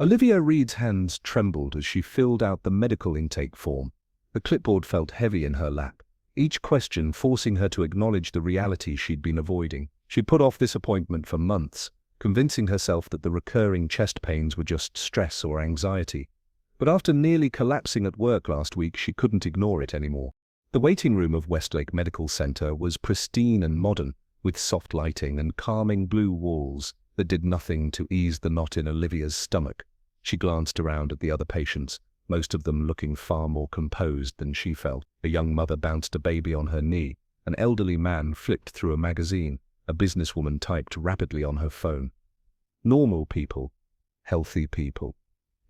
Olivia Reed's hands trembled as she filled out the medical intake form. The clipboard felt heavy in her lap, each question forcing her to acknowledge the reality she'd been avoiding. She put off this appointment for months, convincing herself that the recurring chest pains were just stress or anxiety. But after nearly collapsing at work last week, she couldn't ignore it anymore. The waiting room of Westlake Medical Center was pristine and modern, with soft lighting and calming blue walls that did nothing to ease the knot in Olivia's stomach. She glanced around at the other patients, most of them looking far more composed than she felt. A young mother bounced a baby on her knee. An elderly man flipped through a magazine. A businesswoman typed rapidly on her phone. Normal people. Healthy people.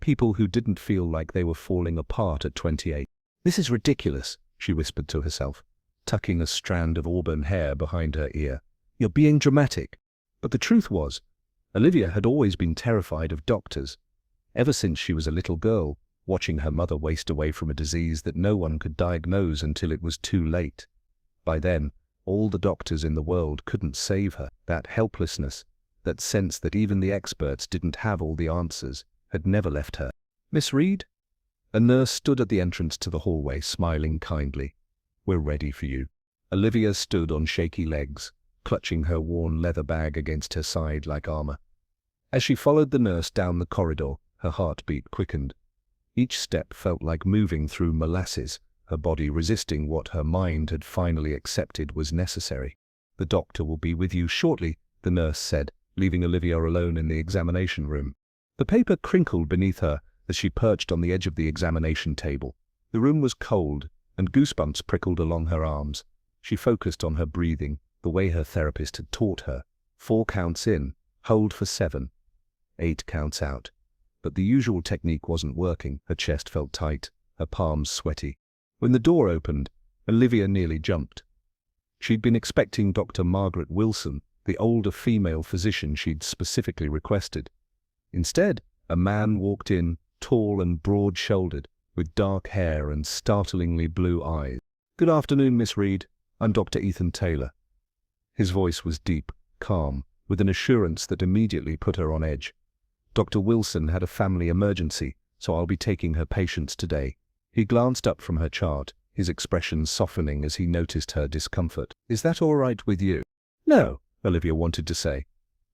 People who didn't feel like they were falling apart at 28. "This is ridiculous," she whispered to herself, tucking a strand of auburn hair behind her ear. "You're being dramatic." But the truth was, Olivia had always been terrified of doctors. Ever since she was a little girl, watching her mother waste away from a disease that no one could diagnose until it was too late. By then, all the doctors in the world couldn't save her. That helplessness, that sense that even the experts didn't have all the answers, had never left her. "Miss Reed?" A nurse stood at the entrance to the hallway, smiling kindly. "We're ready for you." Olivia stood on shaky legs, clutching her worn leather bag against her side like armor. As she followed the nurse down the corridor, her heartbeat quickened. Each step felt like moving through molasses, her body resisting what her mind had finally accepted was necessary. "The doctor will be with you shortly," the nurse said, leaving Olivia alone in the examination room. The paper crinkled beneath her as she perched on the edge of the examination table. The room was cold, and goosebumps prickled along her arms. She focused on her breathing, the way her therapist had taught her. 4 counts in, hold for 7. 8 counts out. But the usual technique wasn't working. Her chest felt tight, her palms sweaty. When the door opened, Olivia nearly jumped. She'd been expecting Dr. Margaret Wilson, the older female physician she'd specifically requested. Instead, a man walked in, tall and broad-shouldered, with dark hair and startlingly blue eyes. "Good afternoon, Miss Reed. I'm Dr. Ethan Taylor." His voice was deep, calm, with an assurance that immediately put her on edge. "Dr. Wilson had a family emergency, so I'll be taking her patients today." He glanced up from her chart, his expression softening as he noticed her discomfort. "Is that all right with you?" "No," Olivia wanted to say.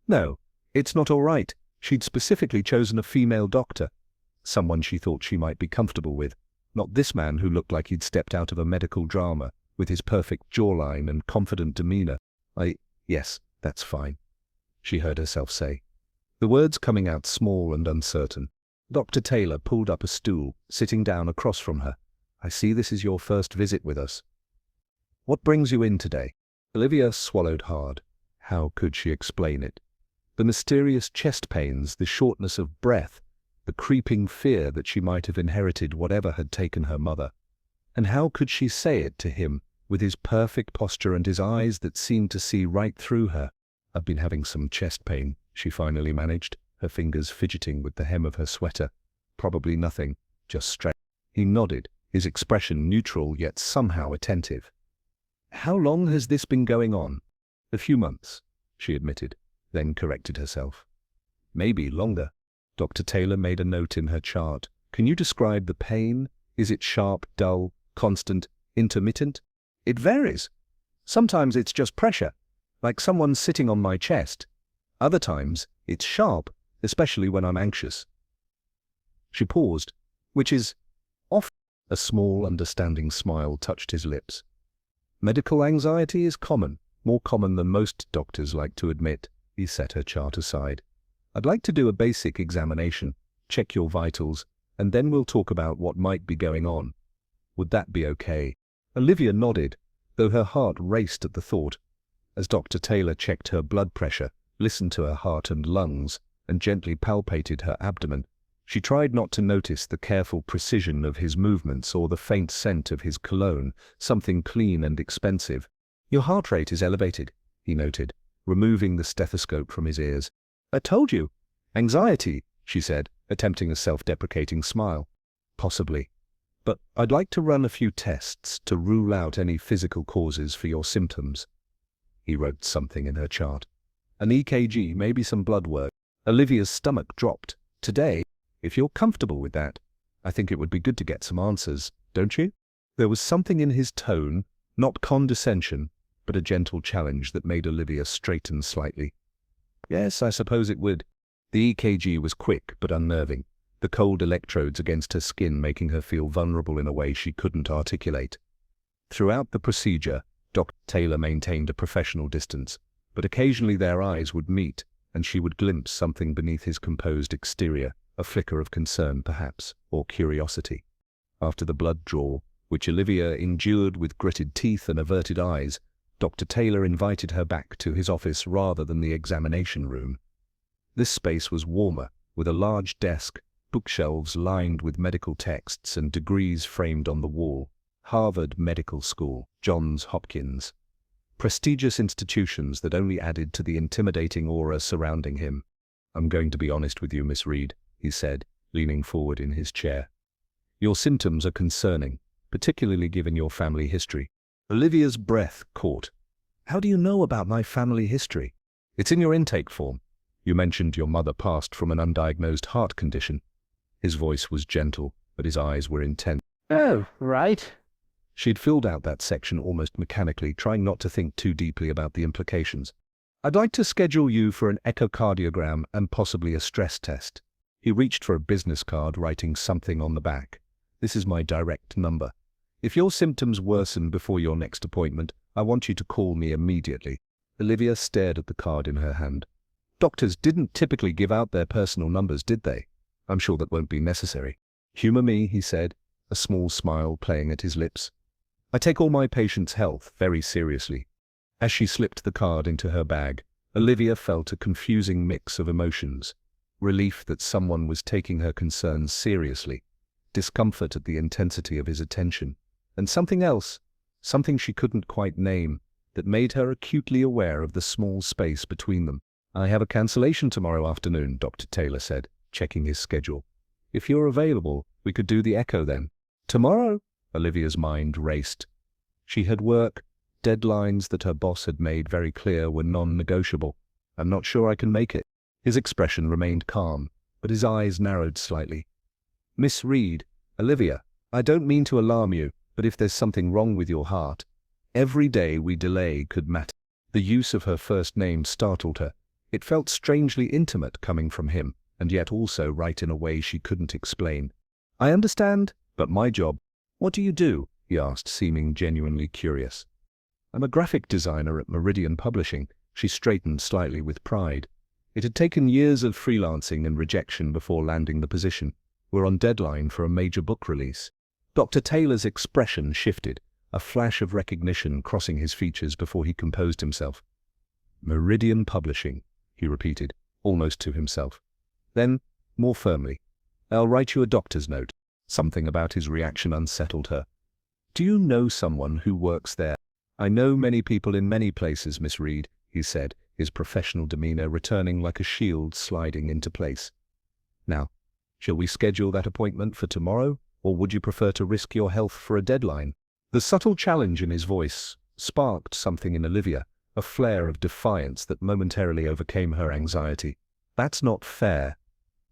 "No, it's not all right." She'd specifically chosen a female doctor, someone she thought she might be comfortable with, not this man who looked like he'd stepped out of a medical drama, with his perfect jawline and confident demeanor. Yes, that's fine," she heard herself say, the words coming out small and uncertain. Dr. Taylor pulled up a stool, sitting down across from her. "I see this is your first visit with us. What brings you in today?" Olivia swallowed hard. How could she explain it? The mysterious chest pains, the shortness of breath, the creeping fear that she might have inherited whatever had taken her mother. And how could she say it to him, with his perfect posture and his eyes that seemed to see right through her? "I've been having some chest pain," she finally managed, her fingers fidgeting with the hem of her sweater. "Probably nothing, just stress." He nodded, his expression neutral yet somehow attentive. "How long has this been going on?" "A few months," she admitted, then corrected herself. "Maybe longer." Dr. Taylor made a note in her chart. "Can you describe the pain? Is it sharp, dull, constant, intermittent?" "It varies. Sometimes it's just pressure, like someone sitting on my chest. Other times, it's sharp, especially when I'm anxious." She paused, which is often. A small, understanding smile touched his lips. "Medical anxiety is common, more common than most doctors like to admit." He set her chart aside. "I'd like to do a basic examination, check your vitals, and then we'll talk about what might be going on. Would that be okay?" Olivia nodded, though her heart raced at the thought. As Dr. Taylor checked her blood pressure, listened to her heart and lungs, and gently palpated her abdomen, she tried not to notice the careful precision of his movements or the faint scent of his cologne, something clean and expensive. "Your heart rate is elevated," he noted, removing the stethoscope from his ears. "I told you. Anxiety," she said, attempting a self-deprecating smile. "Possibly. But I'd like to run a few tests to rule out any physical causes for your symptoms." He wrote something in her chart. "An EKG, maybe some blood work." Olivia's stomach dropped. Today, If you're comfortable with that, I think it would be good to get some answers, don't you? There was something in his tone, not condescension, but a gentle challenge that made Olivia straighten slightly. Yes, I suppose it would. The EKG was quick but unnerving, the cold electrodes against her skin making her feel vulnerable in a way she couldn't articulate. Throughout the procedure, Dr. Taylor maintained a professional distance, but occasionally their eyes would meet, and she would glimpse something beneath his composed exterior, a flicker of concern perhaps, or curiosity. After the blood draw, which Olivia endured with gritted teeth and averted eyes, Dr. Taylor invited her back to his office rather than the examination room. This space was warmer, with a large desk, bookshelves lined with medical texts and degrees framed on the wall. Harvard Medical School, Johns Hopkins. Prestigious institutions that only added to the intimidating aura surrounding him. "I'm going to be honest with you, Miss Reed," he said, leaning forward in his chair. "Your symptoms are concerning, particularly given your family history." Olivia's breath caught. "How do you know about my family history?" "It's in your intake form. You mentioned your mother passed from an undiagnosed heart condition." His voice was gentle, but his eyes were intense. "Oh, right." She'd filled out that section almost mechanically, trying not to think too deeply about the implications. "I'd like to schedule you for an echocardiogram and possibly a stress test." He reached for a business card, writing something on the back. "This is my direct number. If your symptoms worsen before your next appointment, I want you to call me immediately." Olivia stared at the card in her hand. "Doctors didn't typically give out their personal numbers, did they? I'm sure that won't be necessary." "Humor me," he said, a small smile playing at his lips. "I take all my patients' health very seriously." As she slipped the card into her bag, Olivia felt a confusing mix of emotions. Relief that someone was taking her concerns seriously, discomfort at the intensity of his attention, and something else, something she couldn't quite name, that made her acutely aware of the small space between them. "I have a cancellation tomorrow afternoon," Dr. Taylor said, checking his schedule. "If you're available, we could do the echo then." "Tomorrow?" Olivia's mind raced. She had work, deadlines that her boss had made very clear were non-negotiable. "I'm not sure I can make it." His expression remained calm, but his eyes narrowed slightly. "Miss Reed, Olivia, I don't mean to alarm you, but if there's something wrong with your heart, every day we delay could matter." The use of her first name startled her. It felt strangely intimate coming from him, and yet also right in a way she couldn't explain. "I understand, but my job—" "What do you do?" he asked, seeming genuinely curious. "I'm a graphic designer at Meridian Publishing." She straightened slightly with pride. It had taken years of freelancing and rejection before landing the position. "We're on deadline for a major book release." Dr. Taylor's expression shifted, a flash of recognition crossing his features before he composed himself. "Meridian Publishing," he repeated, almost to himself. Then, more firmly, "I'll write you a doctor's note." Something about his reaction unsettled her. "Do you know someone who works there?" "I know many people in many places, Miss Reed," he said, his professional demeanor returning like a shield sliding into place. "Now, shall we schedule that appointment for tomorrow, or would you prefer to risk your health for a deadline?" The subtle challenge in his voice sparked something in Olivia, a flare of defiance that momentarily overcame her anxiety. "That's not fair.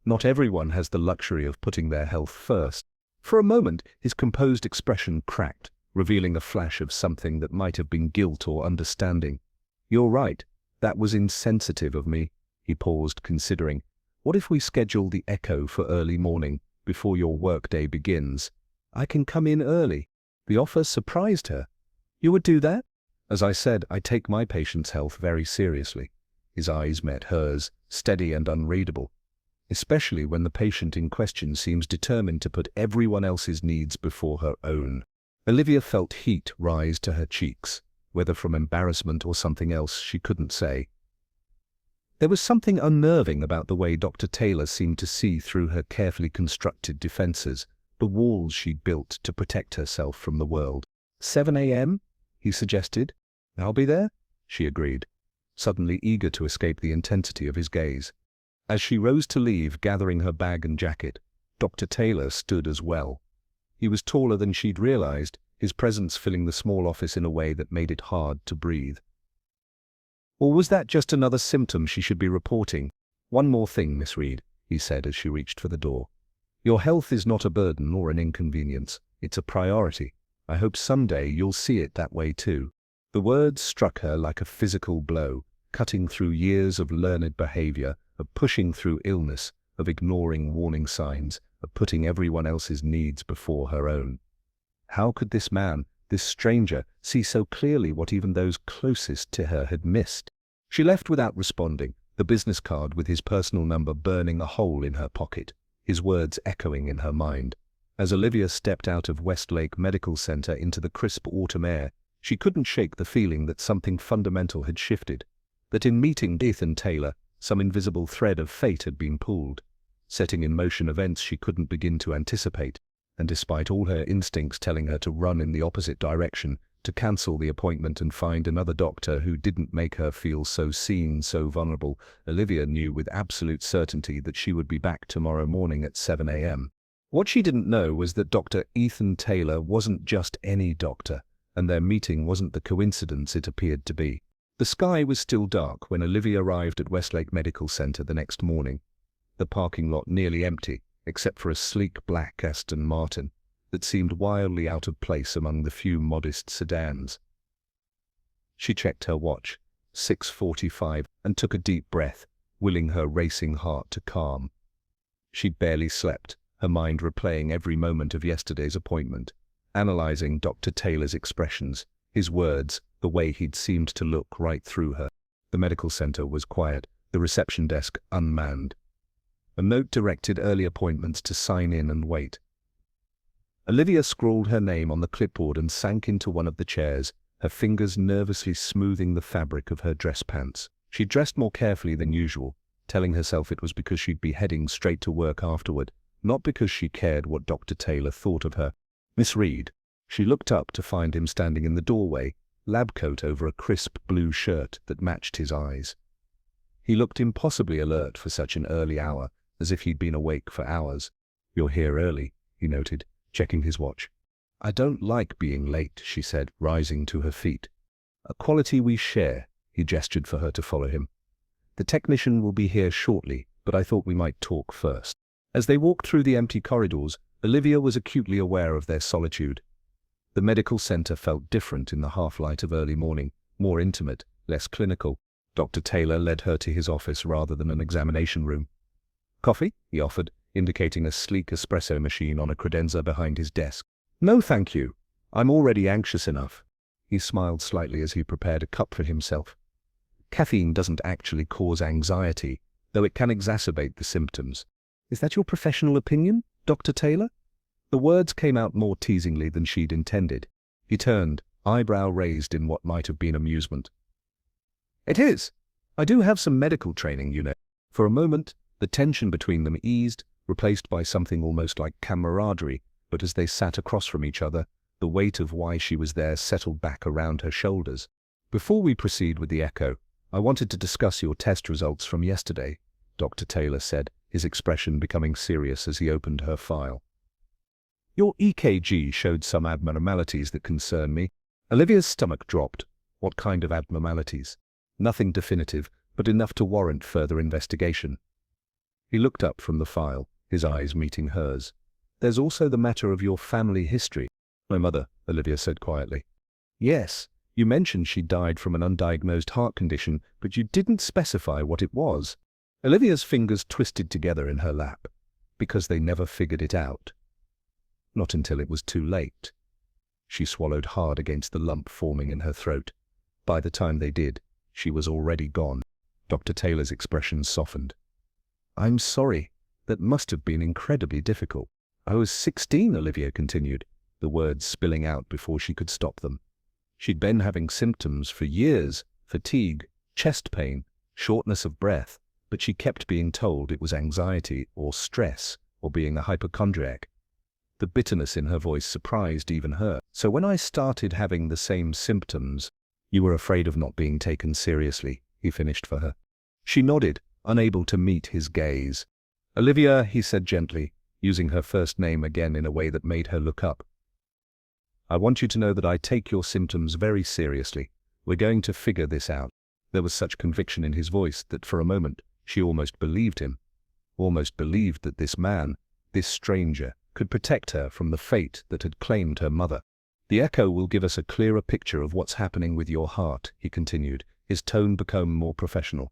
Not everyone has the luxury of putting their health first." For a moment, his composed expression cracked, revealing a flash of something that might have been guilt or understanding. "You're right. That was insensitive of me." He paused, considering. "What if we schedule the echo for early morning, before your workday begins? I can come in early." The offer surprised her. "You would do that?" "As I said, I take my patient's health very seriously." His eyes met hers, steady and unreadable. "Especially when the patient in question seems determined to put everyone else's needs before her own." Olivia felt heat rise to her cheeks, whether from embarrassment or something else she couldn't say. There was something unnerving about the way Dr. Taylor seemed to see through her carefully constructed defenses, the walls she'd built to protect herself from the world. 7 a.m., he suggested. "I'll be there," she agreed, suddenly eager to escape the intensity of his gaze. As she rose to leave, gathering her bag and jacket, Dr. Taylor stood as well. He was taller than she'd realized, his presence filling the small office in a way that made it hard to breathe. Or was that just another symptom she should be reporting? "One more thing, Miss Reed," he said as she reached for the door. Your health is not a burden or an inconvenience, it's a priority. I hope someday you'll see it that way too. The words struck her like a physical blow, cutting through years of learned behavior, of pushing through illness, of ignoring warning signs, of putting everyone else's needs before her own. How could this man, this stranger, see so clearly what even those closest to her had missed? She left without responding, the business card with his personal number burning a hole in her pocket, his words echoing in her mind. As Olivia stepped out of Westlake Medical Center into the crisp autumn air, she couldn't shake the feeling that something fundamental had shifted, that in meeting Ethan Taylor, some invisible thread of fate had been pulled, setting in motion events she couldn't begin to anticipate, and despite all her instincts telling her to run in the opposite direction, to cancel the appointment and find another doctor who didn't make her feel so seen, so vulnerable, Olivia knew with absolute certainty that she would be back tomorrow morning at 7 a.m. What she didn't know was that Dr. Ethan Taylor wasn't just any doctor, and their meeting wasn't the coincidence it appeared to be. The sky was still dark when Olivia arrived at Westlake Medical Center the next morning, the parking lot nearly empty, except for a sleek black Aston Martin that seemed wildly out of place among the few modest sedans. She checked her watch, 6:45, and took a deep breath, willing her racing heart to calm. She'd barely slept, her mind replaying every moment of yesterday's appointment, analyzing Dr. Taylor's expressions, his words, the way he'd seemed to look right through her. The medical center was quiet, the reception desk unmanned. A note directed early appointments to sign in and wait. Olivia scrawled her name on the clipboard and sank into one of the chairs, her fingers nervously smoothing the fabric of her dress pants. She dressed more carefully than usual, telling herself it was because she'd be heading straight to work afterward, not because she cared what Dr. Taylor thought of her. Miss Reed. She looked up to find him standing in the doorway, lab coat over a crisp blue shirt that matched his eyes. He looked impossibly alert for such an early hour, as if he'd been awake for hours. "You're here early," he noted, checking his watch. "I don't like being late," she said, rising to her feet. "A quality we share," he gestured for her to follow him. "The technician will be here shortly, but I thought we might talk first." As they walked through the empty corridors, Olivia was acutely aware of their solitude. The medical center felt different in the half-light of early morning, more intimate, less clinical. Dr. Taylor led her to his office rather than an examination room. "Coffee?" he offered, indicating a sleek espresso machine on a credenza behind his desk. "No, thank you. I'm already anxious enough." He smiled slightly as he prepared a cup for himself. "Caffeine doesn't actually cause anxiety, though it can exacerbate the symptoms. Is that your professional opinion, Dr. Taylor?" The words came out more teasingly than she'd intended. He turned, eyebrow raised in what might have been amusement. "It is. I do have some medical training, you know." For a moment, the tension between them eased, replaced by something almost like camaraderie, but as they sat across from each other, the weight of why she was there settled back around her shoulders. "Before we proceed with the echo, I wanted to discuss your test results from yesterday," Dr. Taylor said, his expression becoming serious as he opened her file. "Your EKG showed some abnormalities that concern me." Olivia's stomach dropped. What kind of abnormalities? Nothing definitive, but enough to warrant further investigation. He looked up from the file, his eyes meeting hers. "There's also the matter of your family history." "My mother," Olivia said quietly. "Yes, you mentioned she died from an undiagnosed heart condition, but you didn't specify what it was." Olivia's fingers twisted together in her lap. "Because they never figured it out. Not until it was too late." She swallowed hard against the lump forming in her throat. By the time they did, she was already gone. Dr. Taylor's expression softened. "I'm sorry. That must have been incredibly difficult." "I was 16, Olivia continued, the words spilling out before she could stop them. She'd been having symptoms for years, fatigue, chest pain, shortness of breath, but she kept being told it was anxiety or stress or being a hypochondriac. The bitterness in her voice surprised even her. "So when I started having the same symptoms, you were afraid of not being taken seriously," he finished for her. She nodded, unable to meet his gaze. "Olivia," he said gently, using her first name again in a way that made her look up. "I want you to know that I take your symptoms very seriously. We're going to figure this out." There was such conviction in his voice that for a moment she almost believed him. Almost believed that this man, this stranger, could protect her from the fate that had claimed her mother. The echo will give us a clearer picture of what's happening with your heart, he continued, his tone became more professional.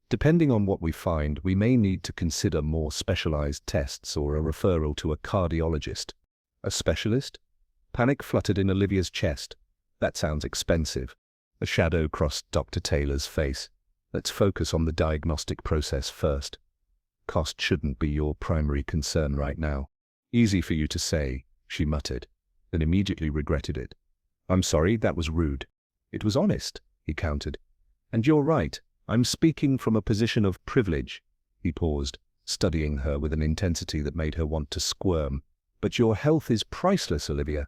Depending on what we find, we may need to consider more specialized tests or a referral to a cardiologist. A specialist? Panic fluttered in Olivia's chest. That sounds expensive. A shadow crossed Dr. Taylor's face. Let's focus on the diagnostic process first. Cost shouldn't be your primary concern right now. Easy for you to say, she muttered, then immediately regretted it. I'm sorry, that was rude. It was honest, he countered. And you're right, I'm speaking from a position of privilege. He paused, studying her with an intensity that made her want to squirm. But your health is priceless, Olivia.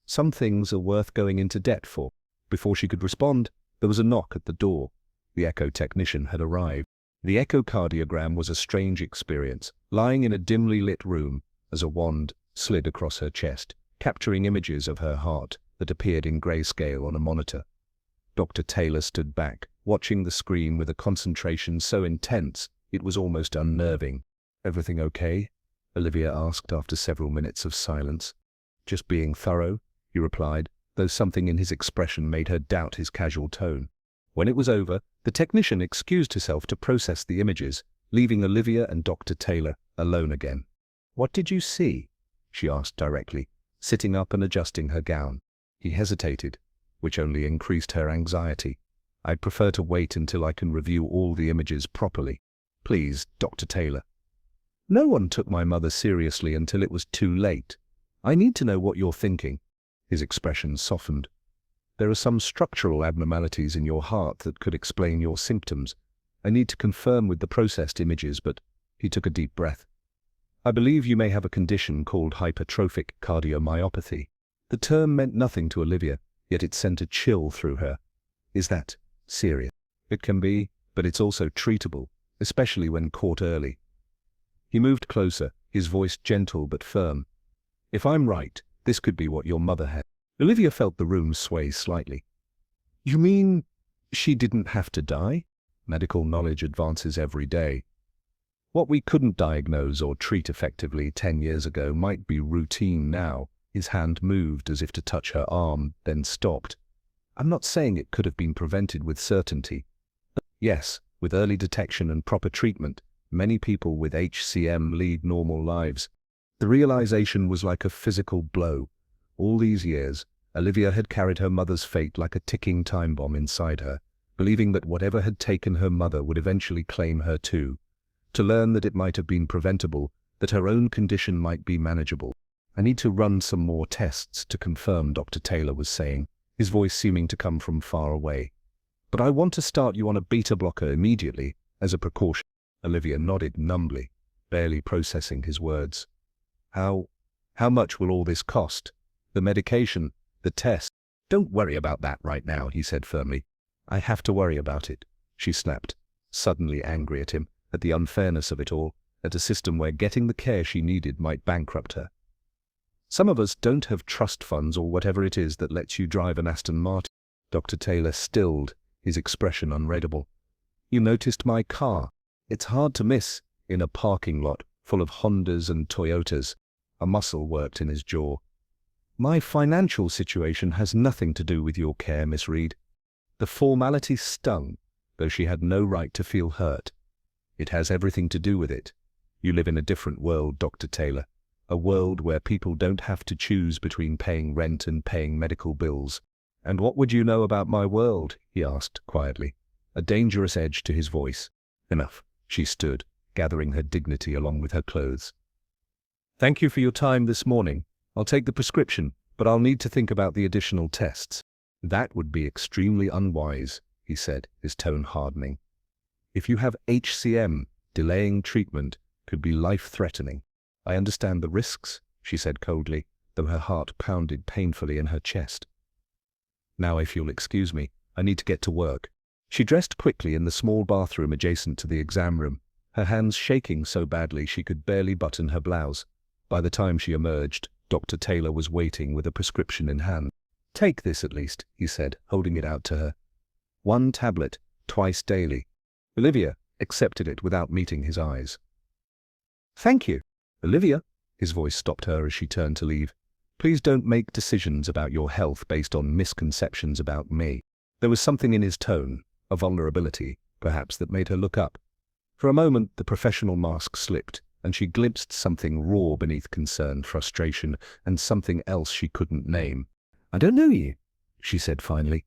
Some things are worth going into debt for. Before she could respond, there was a knock at the door. The echo technician had arrived. The echocardiogram was a strange experience, lying in a dimly lit room, as a wand slid across her chest, capturing images of her heart that appeared in grayscale on a monitor. Dr. Taylor stood back, watching the screen with a concentration so intense it was almost unnerving. Everything okay? Olivia asked after several minutes of silence. Just being thorough, he replied, though something in his expression made her doubt his casual tone. When it was over, the technician excused herself to process the images, leaving Olivia and Dr. Taylor alone again. What did you see? She asked directly, sitting up and adjusting her gown. He hesitated, which only increased her anxiety. I'd prefer to wait until I can review all the images properly. Please, Dr. Taylor. No one took my mother seriously until it was too late. I need to know what you're thinking. His expression softened. There are some structural abnormalities in your heart that could explain your symptoms. I need to confirm with the processed images, but he took a deep breath. I believe you may have a condition called hypertrophic cardiomyopathy. The term meant nothing to Olivia, yet it sent a chill through her. Is that serious? It can be, but it's also treatable, especially when caught early. He moved closer, his voice gentle but firm. If I'm right, this could be what your mother had. Olivia felt the room sway slightly. You mean she didn't have to die? Medical knowledge advances every day. What we couldn't diagnose or treat effectively 10 years ago might be routine now. His hand moved as if to touch her arm, then stopped. I'm not saying it could have been prevented with certainty. Yes, with early detection and proper treatment, many people with HCM lead normal lives. The realization was like a physical blow. All these years, Olivia had carried her mother's fate like a ticking time bomb inside her, believing that whatever had taken her mother would eventually claim her too. To learn that it might have been preventable, that her own condition might be manageable. I need to run some more tests to confirm, Dr. Taylor was saying, his voice seeming to come from far away. But I want to start you on a beta blocker immediately, as a precaution. Olivia nodded numbly, barely processing his words. How much will all this cost? The medication, the test. Don't worry about that right now, he said firmly. I have to worry about it, she snapped, suddenly angry at him, at the unfairness of it all, at a system where getting the care she needed might bankrupt her. Some of us don't have trust funds or whatever it is that lets you drive an Aston Martin. Dr. Taylor stilled, his expression unreadable. You noticed my car. It's hard to miss, in a parking lot full of Hondas and Toyotas. A muscle worked in his jaw. My financial situation has nothing to do with your care, Miss Reed. The formality stung, though she had no right to feel hurt. It has everything to do with it. You live in a different world, Dr. Taylor. A world where people don't have to choose between paying rent and paying medical bills. And what would you know about my world? He asked quietly, a dangerous edge to his voice. Enough, she stood, gathering her dignity along with her clothes. Thank you for your time this morning. I'll take the prescription, but I'll need to think about the additional tests. That would be extremely unwise, he said, his tone hardening. If you have HCM, delaying treatment could be life-threatening. I understand the risks, she said coldly, though her heart pounded painfully in her chest. Now, if you'll excuse me, I need to get to work. She dressed quickly in the small bathroom adjacent to the exam room, her hands shaking so badly she could barely button her blouse. By the time she emerged, Dr. Taylor was waiting with a prescription in hand. Take this at least, he said, holding it out to her. 1 tablet, twice daily. Olivia accepted it without meeting his eyes. Thank you. Olivia, His voice stopped her as she turned to leave. Please don't make decisions about your health based on misconceptions about me. There was something in his tone, a vulnerability, perhaps, that made her look up. For a moment, the professional mask slipped, and she glimpsed something raw beneath concern, frustration, and something else she couldn't name. I don't know you, she said finally.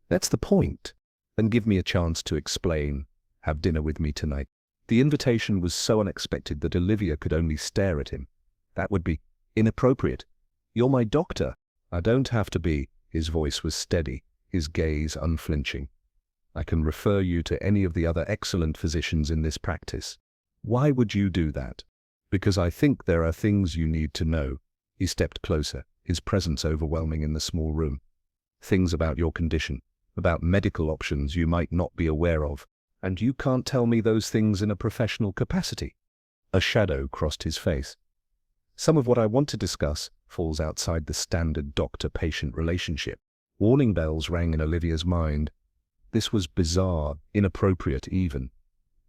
That's the point. Then give me a chance to explain. Have dinner with me tonight. The invitation was so unexpected that Olivia could only stare at him. That would be inappropriate. You're my doctor. I don't have to be. His voice was steady, his gaze unflinching. I can refer you to any of the other excellent physicians in this practice. Why would you do that? Because I think there are things you need to know. He stepped closer, his presence overwhelming in the small room. Things about your condition, about medical options you might not be aware of. And you can't tell me those things in a professional capacity. A shadow crossed his face. Some of what I want to discuss falls outside the standard doctor-patient relationship. Warning bells rang in Olivia's mind. This was bizarre, inappropriate even.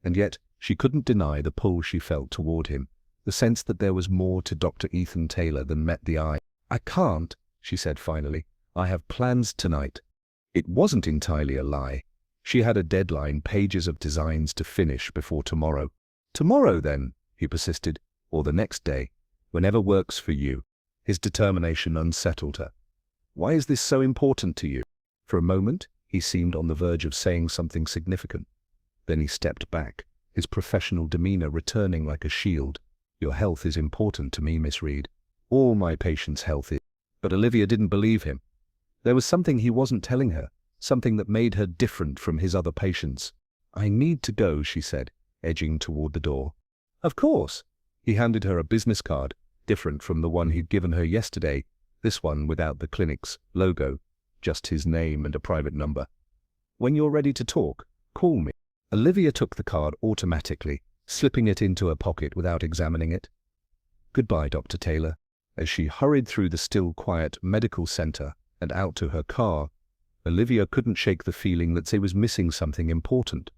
And yet, she couldn't deny the pull she felt toward him, the sense that there was more to Dr. Ethan Taylor than met the eye. I can't, she said finally. I have plans tonight. It wasn't entirely a lie. She had a deadline, pages of designs to finish before tomorrow. Tomorrow then, he persisted, or the next day, whenever works for you. His determination unsettled her. Why is this so important to you? For a moment, he seemed on the verge of saying something significant. Then he stepped back, his professional demeanor returning like a shield. Your health is important to me, Miss Reed. All my patients' health is. But Olivia didn't believe him. There was something he wasn't telling her, something that made her different from his other patients. I need to go, she said, edging toward the door. Of course. He handed her a business card, different from the one he'd given her yesterday, this one without the clinic's logo, just his name and a private number. When you're ready to talk, call me. Olivia took the card automatically, slipping it into her pocket without examining it. Goodbye, Dr. Taylor. As she hurried through the still quiet medical center and out to her car, Olivia couldn't shake the feeling that she was missing something important,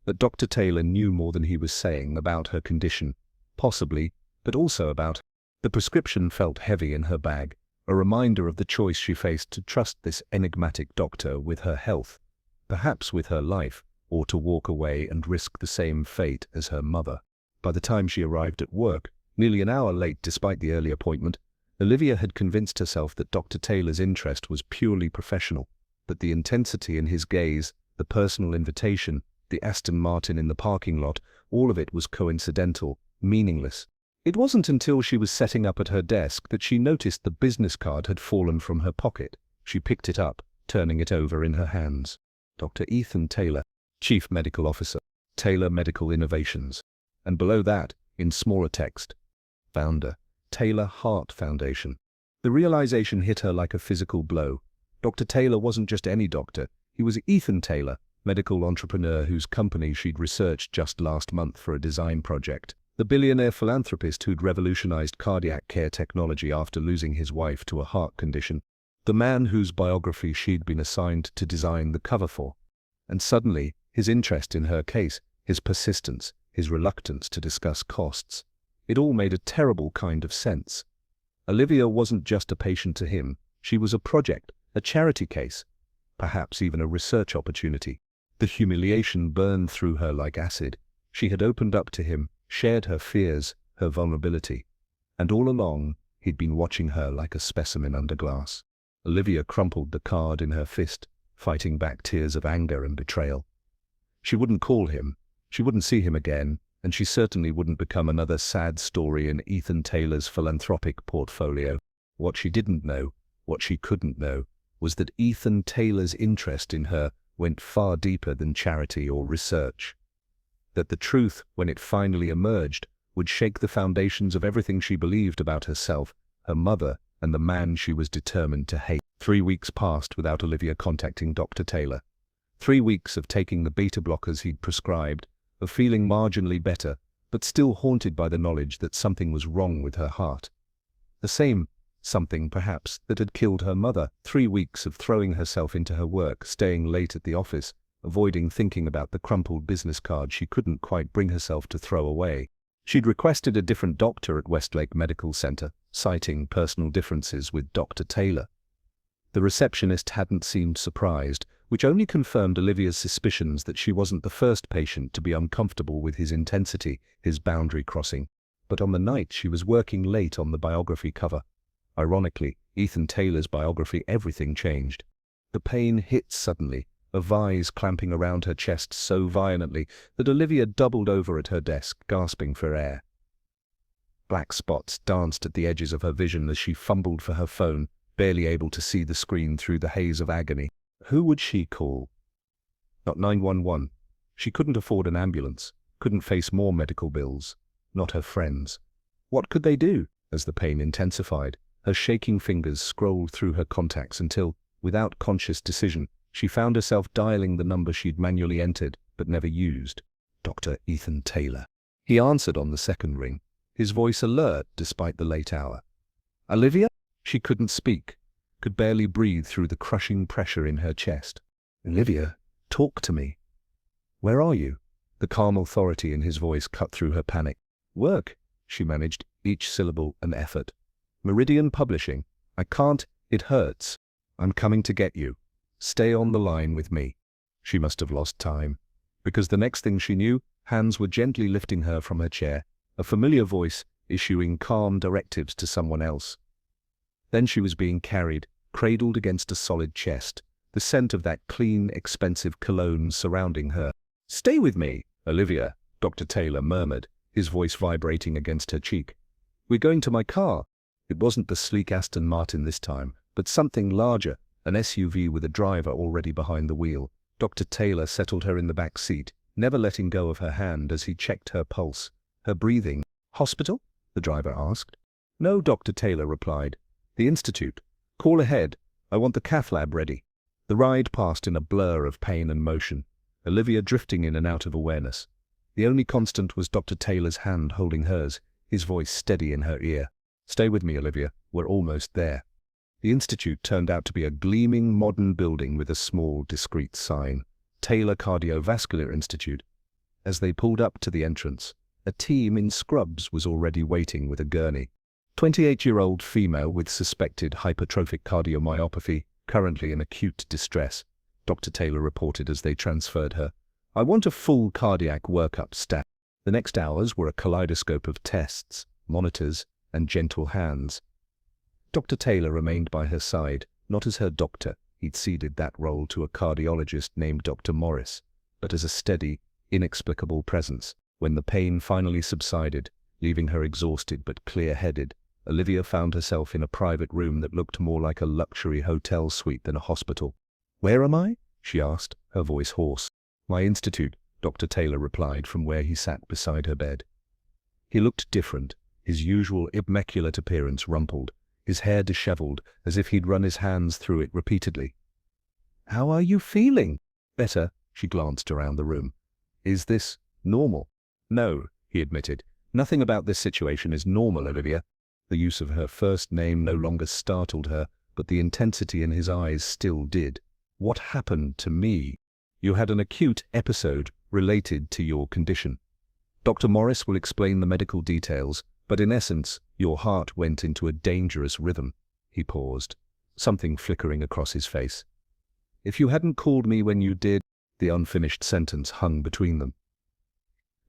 that Dr. Taylor knew more than he was saying about her condition, possibly, but also about. The prescription felt heavy in her bag, a reminder of the choice she faced to trust this enigmatic doctor with her health, perhaps with her life, or to walk away and risk the same fate as her mother. By the time she arrived at work, nearly an hour late despite the early appointment, Olivia had convinced herself that Dr. Taylor's interest was purely professional, that the intensity in his gaze, the personal invitation, the Aston Martin in the parking lot, all of it was coincidental, meaningless. It wasn't until she was setting up at her desk that she noticed the business card had fallen from her pocket. She picked it up, turning it over in her hands. Dr. Ethan Taylor, Chief Medical Officer, Taylor Medical Innovations. And below that, in smaller text, Founder, Taylor Heart Foundation. The realization hit her like a physical blow. Dr. Taylor wasn't just any doctor. He was Ethan Taylor, medical entrepreneur whose company she'd researched just last month for a design project. The billionaire philanthropist who'd revolutionized cardiac care technology after losing his wife to a heart condition. The man whose biography she'd been assigned to design the cover for. And suddenly, his interest in her case, his persistence, his reluctance to discuss costs. It all made a terrible kind of sense. Olivia wasn't just a patient to him. She was a project, a charity case, perhaps even a research opportunity. The humiliation burned through her like acid. She had opened up to him, shared her fears, her vulnerability. And all along, he'd been watching her like a specimen under glass. Olivia crumpled the card in her fist, fighting back tears of anger and betrayal. She wouldn't call him, she wouldn't see him again, and she certainly wouldn't become another sad story in Ethan Taylor's philanthropic portfolio. What she didn't know, what she couldn't know, was that Ethan Taylor's interest in her went far deeper than charity or research. That the truth, when it finally emerged, would shake the foundations of everything she believed about herself, her mother, and the man she was determined to hate. 3 weeks passed without Olivia contacting Dr. Taylor. 3 weeks of taking the beta blockers he'd prescribed, of feeling marginally better, but still haunted by the knowledge that something was wrong with her heart. The same something, perhaps, that had killed her mother. 3 weeks of throwing herself into her work, staying late at the office, avoiding thinking about the crumpled business card she couldn't quite bring herself to throw away. She'd requested a different doctor at Westlake Medical Center, citing personal differences with Dr. Taylor. The receptionist hadn't seemed surprised, which only confirmed Olivia's suspicions that she wasn't the first patient to be uncomfortable with his intensity, his boundary crossing. But on the night she was working late on the biography cover. Ironically, Ethan Taylor's biography, everything changed. The pain hit suddenly, a vise clamping around her chest so violently that Olivia doubled over at her desk, gasping for air. Black spots danced at the edges of her vision as she fumbled for her phone, barely able to see the screen through the haze of agony. Who would she call? Not 911. She couldn't afford an ambulance, couldn't face more medical bills. Not her friends. What could they do? As the pain intensified, her shaking fingers scrolled through her contacts until, without conscious decision, she found herself dialing the number she'd manually entered but never used. Dr. Ethan Taylor. He answered on the second ring, his voice alert despite the late hour. Olivia? She couldn't speak, could barely breathe through the crushing pressure in her chest. Olivia, talk to me. Where are you? The calm authority in his voice cut through her panic. Work, she managed, each syllable an effort. Meridian Publishing. I can't, it hurts. I'm coming to get you. Stay on the line with me. She must have lost time, because the next thing she knew, hands were gently lifting her from her chair, a familiar voice issuing calm directives to someone else. Then she was being carried, cradled against a solid chest, the scent of that clean, expensive cologne surrounding her. Stay with me, Olivia, Dr. Taylor murmured, his voice vibrating against her cheek. We're going to my car. It wasn't the sleek Aston Martin this time, but something larger, an SUV with a driver already behind the wheel. Dr. Taylor settled her in the back seat, never letting go of her hand as he checked her pulse, her breathing. Hospital? The driver asked. No, Dr. Taylor replied. The Institute. Call ahead. I want the cath lab ready. The ride passed in a blur of pain and motion, Olivia drifting in and out of awareness. The only constant was Dr. Taylor's hand holding hers, his voice steady in her ear. Stay with me, Olivia. We're almost there. The Institute turned out to be a gleaming modern building with a small, discreet sign, Taylor Cardiovascular Institute. As they pulled up to the entrance, a team in scrubs was already waiting with a gurney. 28-year-old female with suspected hypertrophic cardiomyopathy, currently in acute distress, Dr. Taylor reported as they transferred her. I want a full cardiac workup stat. The next hours were a kaleidoscope of tests, monitors, and gentle hands. Dr. Taylor remained by her side, not as her doctor. He'd ceded that role to a cardiologist named Dr. Morris, but as a steady, inexplicable presence. When the pain finally subsided, leaving her exhausted but clear-headed, Olivia found herself in a private room that looked more like a luxury hotel suite than a hospital. Where am I? She asked, her voice hoarse. My institute, Dr. Taylor replied from where he sat beside her bed. He looked different, his usual immaculate appearance rumpled, his hair disheveled as if he'd run his hands through it repeatedly. How are you feeling? Better, she glanced around the room. Is this normal? No, he admitted. Nothing about this situation is normal, Olivia. The use of her first name no longer startled her, but the intensity in his eyes still did. What happened to me? You had an acute episode related to your condition. Dr. Morris will explain the medical details, but in essence, your heart went into a dangerous rhythm. He paused, something flickering across his face. If you hadn't called me when you did, the unfinished sentence hung between them.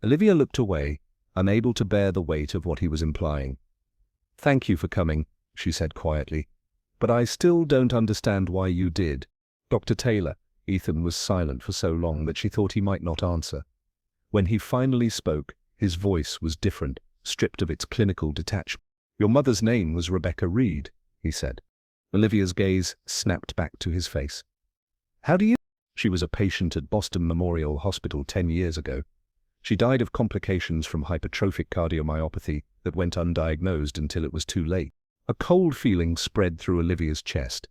Olivia looked away, unable to bear the weight of what he was implying. Thank you for coming, she said quietly, but I still don't understand why you did. Dr. Taylor. Ethan was silent for so long that she thought he might not answer. When he finally spoke, his voice was different, stripped of its clinical detachment. Your mother's name was Rebecca Reed, he said. Olivia's gaze snapped back to his face. How do you? She was a patient at Boston Memorial Hospital 10 years ago. She died of complications from hypertrophic cardiomyopathy that went undiagnosed until it was too late. A cold feeling spread through Olivia's chest.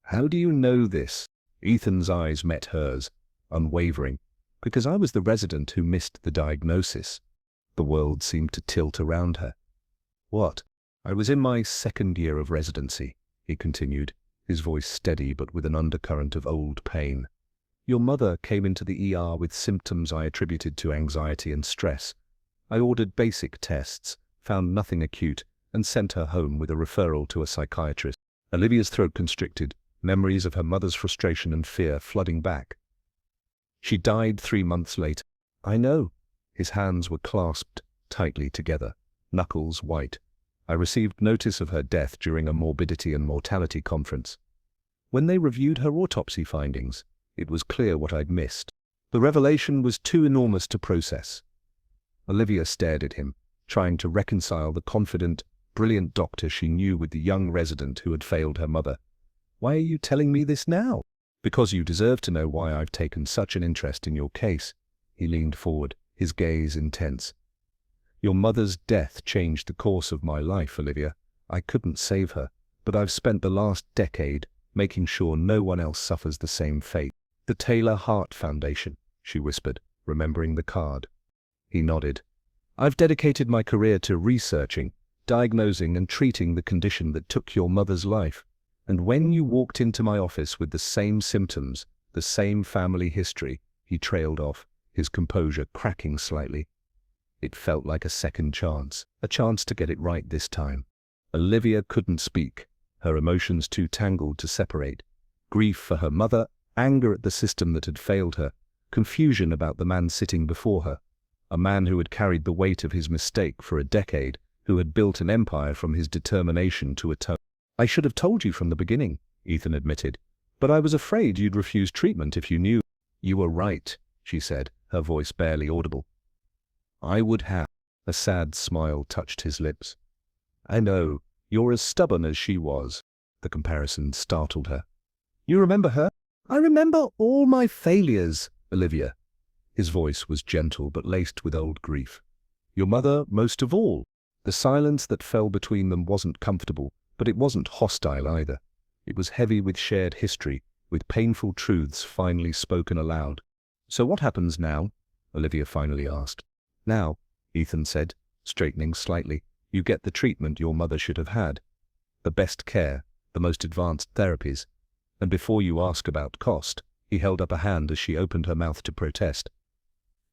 How do you know this? Ethan's eyes met hers, unwavering. Because I was the resident who missed the diagnosis. The world seemed to tilt around her. What? I was in my second year of residency, he continued, his voice steady but with an undercurrent of old pain. Your mother came into the ER with symptoms I attributed to anxiety and stress. I ordered basic tests, found nothing acute, and sent her home with a referral to a psychiatrist. Olivia's throat constricted, memories of her mother's frustration and fear flooding back. She died 3 months later. I know. His hands were clasped tightly together, knuckles white. I received notice of her death during a morbidity and mortality conference. When they reviewed her autopsy findings, it was clear what I'd missed. The revelation was too enormous to process. Olivia stared at him, trying to reconcile the confident, brilliant doctor she knew with the young resident who had failed her mother. Why are you telling me this now? Because you deserve to know why I've taken such an interest in your case. He leaned forward, his gaze intense. Your mother's death changed the course of my life, Olivia. I couldn't save her, but I've spent the last decade making sure no one else suffers the same fate. The Taylor Heart Foundation, she whispered, remembering the card. He nodded. I've dedicated my career to researching, diagnosing and treating the condition that took your mother's life. And when you walked into my office with the same symptoms, the same family history, he trailed off, his composure cracking slightly. It felt like a second chance, a chance to get it right this time. Olivia couldn't speak, her emotions too tangled to separate. Grief for her mother, anger at the system that had failed her, confusion about the man sitting before her. A man who had carried the weight of his mistake for a decade, who had built an empire from his determination to atone. I should have told you from the beginning, Ethan admitted, but I was afraid you'd refuse treatment if you knew. You were right, she said, her voice barely audible. I would have. A sad smile touched his lips. I know, you're as stubborn as she was. The comparison startled her. You remember her? I remember all my failures, Olivia. His voice was gentle but laced with old grief. Your mother most of all. The silence that fell between them wasn't comfortable, but it wasn't hostile either. It was heavy with shared history, with painful truths finally spoken aloud. So what happens now? Olivia finally asked. Now, Ethan said, straightening slightly, you get the treatment your mother should have had. The best care, the most advanced therapies. And before you ask about cost, he held up a hand as she opened her mouth to protest.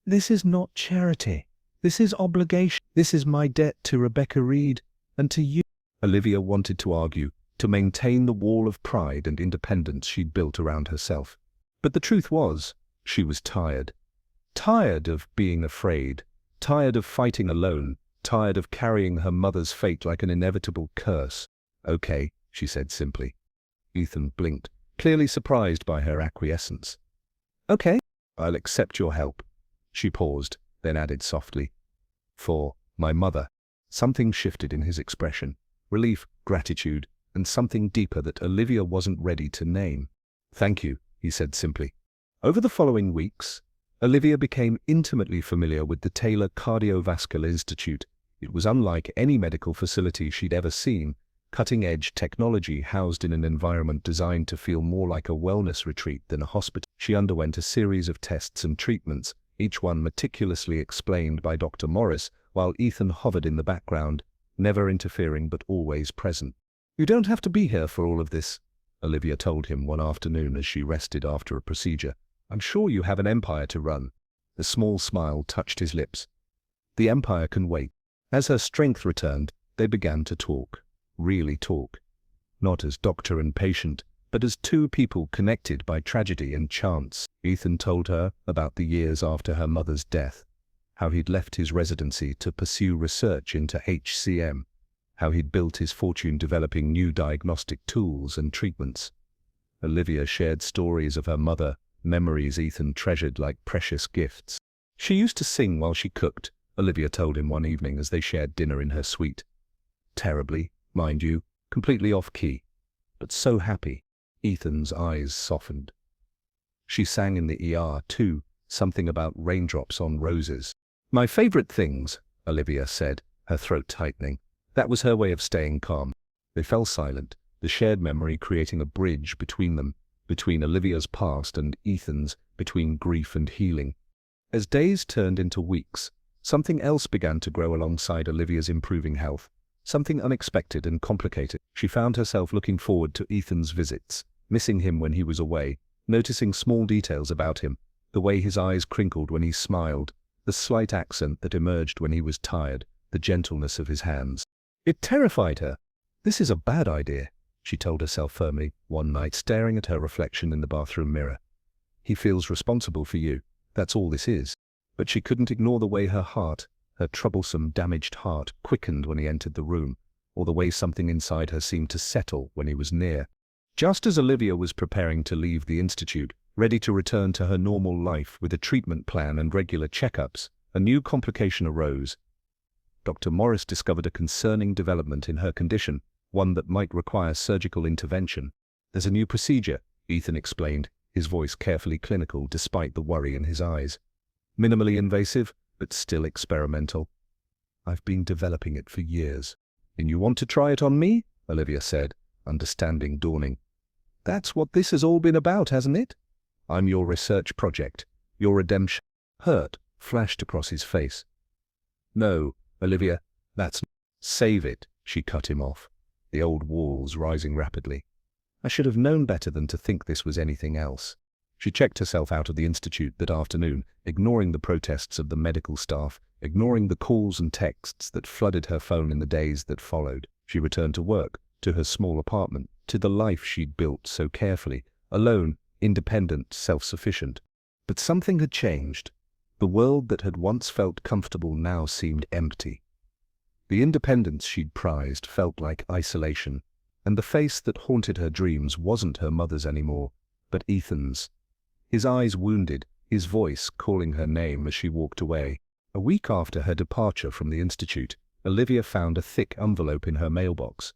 This is not charity. This is obligation. This is my debt to Rebecca Reed and to you. Olivia wanted to argue, to maintain the wall of pride and independence she'd built around herself. But the truth was, she was tired. Tired of being afraid, tired of fighting alone, tired of carrying her mother's fate like an inevitable curse. Okay, she said simply. Ethan blinked, clearly surprised by her acquiescence. Okay, I'll accept your help. She paused, then added softly. For my mother. Something shifted in his expression. Relief, gratitude, and something deeper that Olivia wasn't ready to name. Thank you, he said simply. Over the following weeks, Olivia became intimately familiar with the Taylor Cardiovascular Institute. It was unlike any medical facility she'd ever seen, cutting-edge technology housed in an environment designed to feel more like a wellness retreat than a hospital. She underwent a series of tests and treatments, each one meticulously explained by Dr. Morris, while Ethan hovered in the background, never interfering but always present. You don't have to be here for all of this, Olivia told him one afternoon as she rested after a procedure. I'm sure you have an empire to run. A small smile touched his lips. The empire can wait. As her strength returned, they began to talk. Really talk. Not as doctor and patient, but as two people connected by tragedy and chance. Ethan told her about the years after her mother's death, how he'd left his residency to pursue research into HCM, how he'd built his fortune developing new diagnostic tools and treatments. Olivia shared stories of her mother, memories Ethan treasured like precious gifts. She used to sing while she cooked, Olivia told him one evening as they shared dinner in her suite. Terribly, mind you, completely off-key, but so happy. Ethan's eyes softened. She sang in the ER too, something about raindrops on roses. My favorite things, Olivia said, her throat tightening. That was her way of staying calm. They fell silent, the shared memory creating a bridge between them, between Olivia's past and Ethan's, between grief and healing. As days turned into weeks, something else began to grow alongside Olivia's improving health. Something unexpected and complicated. She found herself looking forward to Ethan's visits, missing him when he was away, noticing small details about him, the way his eyes crinkled when he smiled, the slight accent that emerged when he was tired, the gentleness of his hands. It terrified her. This is a bad idea, she told herself firmly one night, staring at her reflection in the bathroom mirror. He feels responsible for you. That's all this is. But she couldn't ignore the way her heart, her troublesome, damaged heart, quickened when he entered the room, or the way something inside her seemed to settle when he was near. Just as Olivia was preparing to leave the institute, ready to return to her normal life with a treatment plan and regular checkups, a new complication arose. Dr. Morris discovered a concerning development in her condition, one that might require surgical intervention. There's a new procedure, Ethan explained, his voice carefully clinical despite the worry in his eyes. Minimally invasive, but still experimental. I've been developing it for years. And you want to try it on me? Olivia said, understanding dawning. That's what this has all been about, hasn't it? I'm your research project, your redemption. Hurt flashed across his face. No, Olivia, that's... Save it, she cut him off, the old walls rising rapidly. I should have known better than to think this was anything else. She checked herself out of the institute that afternoon, ignoring the protests of the medical staff, ignoring the calls and texts that flooded her phone in the days that followed. She returned to work, to her small apartment, to the life she'd built so carefully, alone, independent, self-sufficient. But something had changed. The world that had once felt comfortable now seemed empty. The independence she'd prized felt like isolation, and the face that haunted her dreams wasn't her mother's anymore, but Ethan's. His eyes wounded, his voice calling her name as she walked away. A week after her departure from the institute, Olivia found a thick envelope in her mailbox.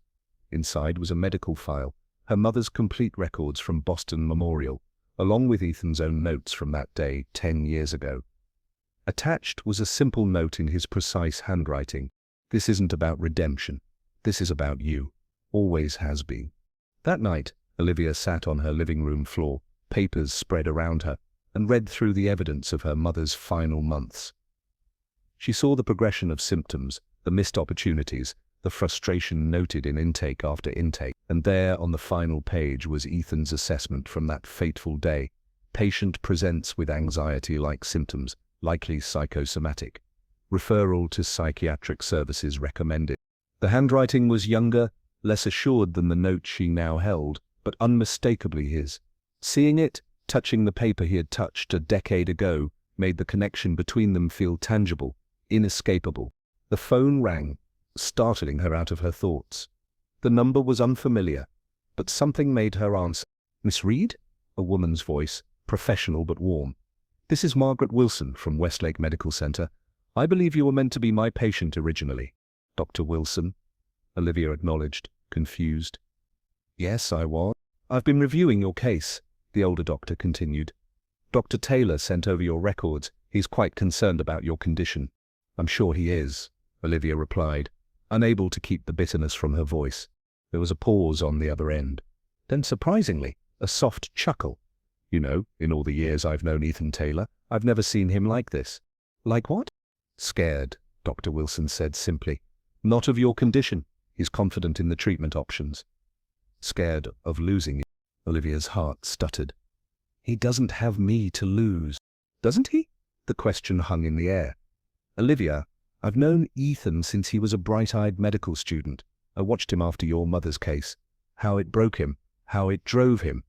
Inside was a medical file, her mother's complete records from Boston Memorial, along with Ethan's own notes from that day 10 years ago. Attached was a simple note in his precise handwriting. This isn't about redemption. This is about you. Always has been. That night, Olivia sat on her living room floor, papers spread around her, and read through the evidence of her mother's final months. She saw the progression of symptoms, the missed opportunities, the frustration noted in intake after intake, and there on the final page was Ethan's assessment from that fateful day. Patient presents with anxiety-like symptoms, likely psychosomatic. Referral to psychiatric services recommended. The handwriting was younger, less assured than the note she now held, but unmistakably his. Seeing it, touching the paper he had touched a decade ago, made the connection between them feel tangible, inescapable. The phone rang, startling her out of her thoughts. The number was unfamiliar, but something made her answer. Miss Reed? A woman's voice, professional but warm. This is Margaret Wilson from Westlake Medical Center. I believe you were meant to be my patient originally. Dr. Wilson? Olivia acknowledged, confused. Yes, I was. I've been reviewing your case, the older doctor continued. Dr. Taylor sent over your records. He's quite concerned about your condition. I'm sure he is, Olivia replied, unable to keep the bitterness from her voice. There was a pause on the other end. Then, surprisingly, a soft chuckle. You know, in all the years I've known Ethan Taylor, I've never seen him like this. Like what? Scared, Dr. Wilson said simply. Not of your condition. He's confident in the treatment options. Scared of losing you. Olivia's heart stuttered. He doesn't have me to lose. Doesn't he? The question hung in the air. Olivia, I've known Ethan since he was a bright-eyed medical student. I watched him after your mother's case. How it broke him, how it drove him.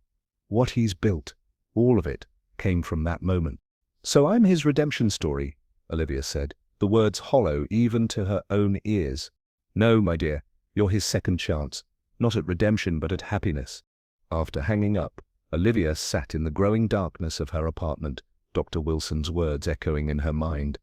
What he's built, all of it, came from that moment. So I'm his redemption story, Olivia said, the words hollow even to her own ears. No, my dear, you're his second chance, not at redemption but at happiness. After hanging up, Olivia sat in the growing darkness of her apartment, Dr. Wilson's words echoing in her mind.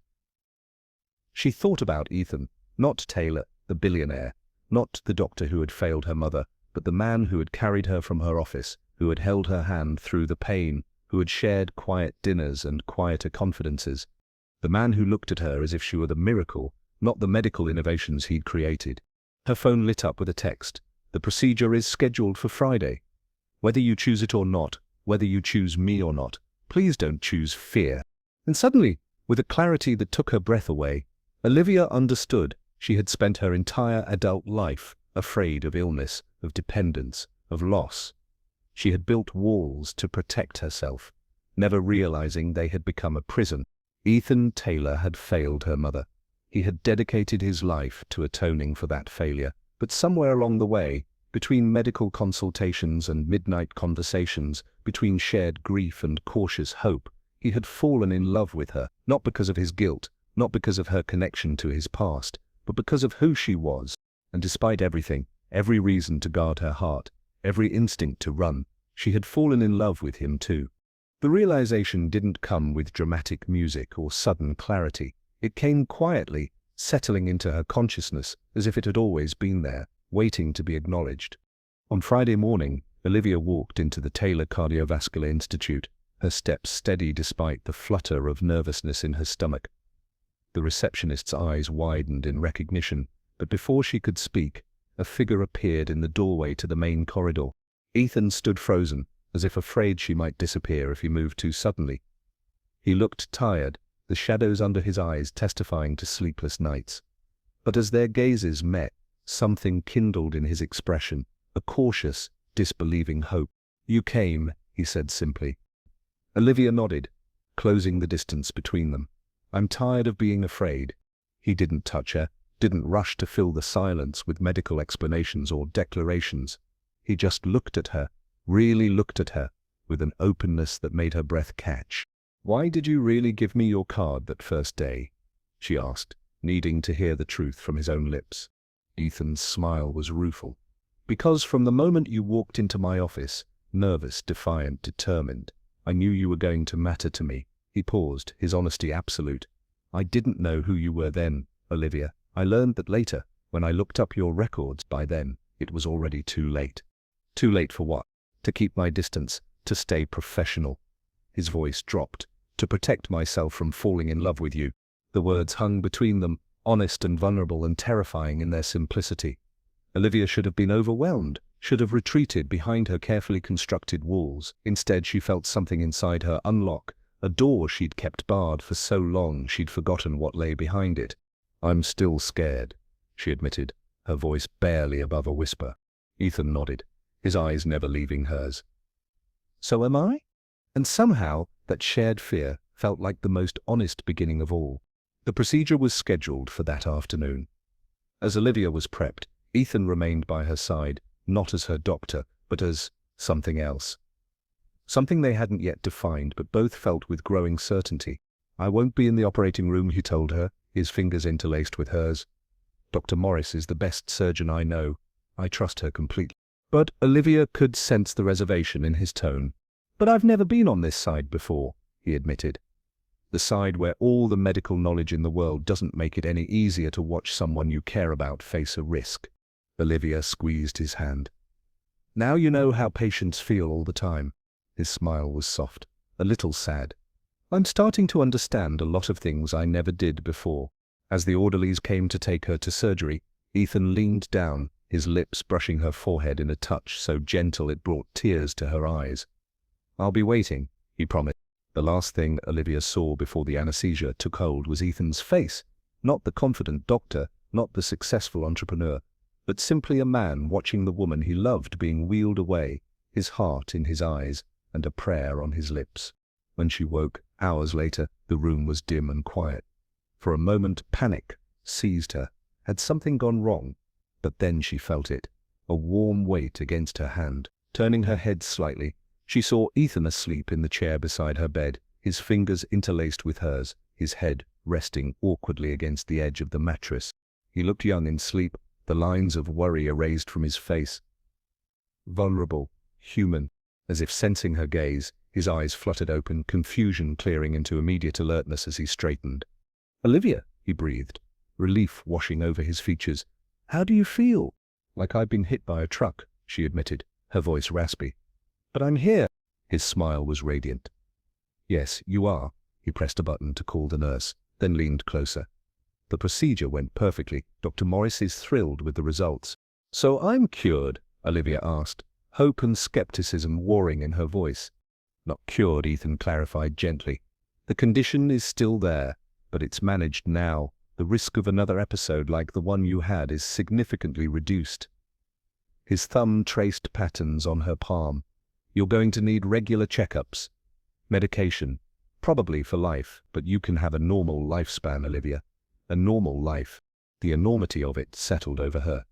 She thought about Ethan, not Taylor, the billionaire, not the doctor who had failed her mother, but the man who had carried her from her office, who had held her hand through the pain, who had shared quiet dinners and quieter confidences. The man who looked at her as if she were the miracle, not the medical innovations he'd created. Her phone lit up with a text. The procedure is scheduled for Friday. Whether you choose it or not, whether you choose me or not, please don't choose fear. And suddenly, with a clarity that took her breath away, Olivia understood she had spent her entire adult life afraid of illness, of dependence, of loss. She had built walls to protect herself, never realizing they had become a prison. Ethan Taylor had failed her mother. He had dedicated his life to atoning for that failure, but somewhere along the way, between medical consultations and midnight conversations, between shared grief and cautious hope, he had fallen in love with her, not because of his guilt, not because of her connection to his past, but because of who she was. And despite everything, every reason to guard her heart, every instinct to run, she had fallen in love with him too. The realization didn't come with dramatic music or sudden clarity. It came quietly, settling into her consciousness as if it had always been there, waiting to be acknowledged. On Friday morning, Olivia walked into the Taylor Cardiovascular Institute, her steps steady despite the flutter of nervousness in her stomach. The receptionist's eyes widened in recognition, but before she could speak, a figure appeared in the doorway to the main corridor. Ethan stood frozen, as if afraid she might disappear if he moved too suddenly. He looked tired, the shadows under his eyes testifying to sleepless nights. But as their gazes met, something kindled in his expression, a cautious, disbelieving hope. "You came," he said simply. Olivia nodded, closing the distance between them. "I'm tired of being afraid." He didn't touch her, didn't rush to fill the silence with medical explanations or declarations. He just looked at her, really looked at her, with an openness that made her breath catch. "Why did you really give me your card that first day?" she asked, needing to hear the truth from his own lips. Ethan's smile was rueful. "Because from the moment you walked into my office, nervous, defiant, determined, I knew you were going to matter to me." He paused, his honesty absolute. "I didn't know who you were then, Olivia. I learned that later, when I looked up your records. By then, it was already too late." "Too late for what?" "To keep my distance, to stay professional." His voice dropped. "To protect myself from falling in love with you." The words hung between them, honest and vulnerable and terrifying in their simplicity. Olivia should have been overwhelmed, should have retreated behind her carefully constructed walls. Instead, she felt something inside her unlock, a door she'd kept barred for so long she'd forgotten what lay behind it. "I'm still scared," she admitted, her voice barely above a whisper. Ethan nodded, his eyes never leaving hers. "So am I?" And somehow, that shared fear felt like the most honest beginning of all. The procedure was scheduled for that afternoon. As Olivia was prepped, Ethan remained by her side, not as her doctor, but as something else. Something they hadn't yet defined, but both felt with growing certainty. "I won't be in the operating room," he told her, his fingers interlaced with hers. "Dr. Morris is the best surgeon I know. I trust her completely." But Olivia could sense the reservation in his tone. "But I've never been on this side before," he admitted. The side where all the medical knowledge in the world doesn't make it any easier to watch someone you care about face a risk. Olivia squeezed his hand. "Now you know how patients feel all the time." His smile was soft, a little sad. "I'm starting to understand a lot of things I never did before." As the orderlies came to take her to surgery, Ethan leaned down, his lips brushing her forehead in a touch so gentle it brought tears to her eyes. "I'll be waiting," he promised. The last thing Olivia saw before the anesthesia took hold was Ethan's face, not the confident doctor, not the successful entrepreneur, but simply a man watching the woman he loved being wheeled away, his heart in his eyes and a prayer on his lips. When she woke, hours later, the room was dim and quiet. For a moment, panic seized her. Had something gone wrong? But then she felt it, a warm weight against her hand. Turning her head slightly, she saw Ethan asleep in the chair beside her bed, his fingers interlaced with hers, his head resting awkwardly against the edge of the mattress. He looked young in sleep, the lines of worry erased from his face. Vulnerable, human, as if sensing her gaze, his eyes fluttered open, confusion clearing into immediate alertness as he straightened. "Olivia," he breathed, relief washing over his features. "How do you feel?" "Like I've been hit by a truck," she admitted, her voice raspy. "But I'm here." His smile was radiant. "Yes, you are." He pressed a button to call the nurse, then leaned closer. "The procedure went perfectly. Dr. Morris is thrilled with the results." "So I'm cured?" Olivia asked, hope and skepticism warring in her voice. "Not cured," Ethan clarified gently. "The condition is still there, but it's managed now. The risk of another episode like the one you had is significantly reduced." His thumb traced patterns on her palm. "You're going to need regular checkups, medication, Probably for life, but you can have a normal lifespan, Olivia. A normal life. The enormity of it settled over her.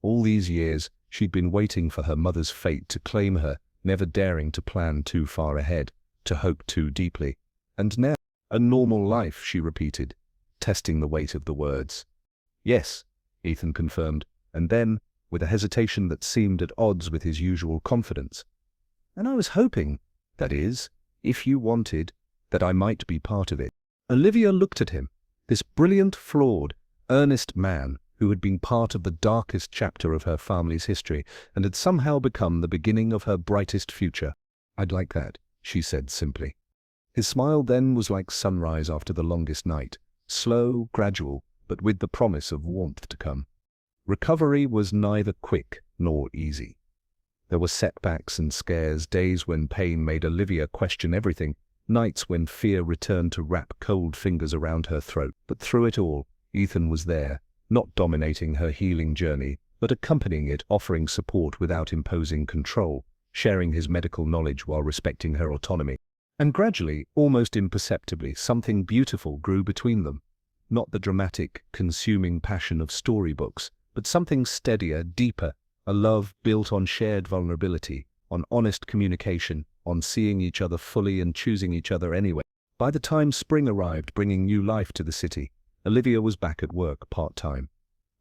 All these years, she'd been waiting for her mother's fate to claim her, never daring to plan too far ahead, to hope too deeply. And now, a normal life, she repeated, testing the weight of the words. Yes, Ethan confirmed, and then, with a hesitation that seemed at odds with his usual confidence. And I was hoping, that is, if you wanted, that I might be part of it. Olivia looked at him, this brilliant, flawed, earnest man who had been part of the darkest chapter of her family's history and had somehow become the beginning of her brightest future. I'd like that, she said simply. His smile then was like sunrise after the longest night, slow, gradual, but with the promise of warmth to come. Recovery was neither quick nor easy. There were setbacks and scares, days when pain made Olivia question everything, nights when fear returned to wrap cold fingers around her throat. But through it all, Ethan was there, not dominating her healing journey, but accompanying it, offering support without imposing control, sharing his medical knowledge while respecting her autonomy. And gradually, almost imperceptibly, something beautiful grew between them. Not the dramatic, consuming passion of storybooks, but something steadier, deeper, a love built on shared vulnerability, on honest communication, on seeing each other fully and choosing each other anyway. By the time spring arrived, bringing new life to the city, Olivia was back at work part-time.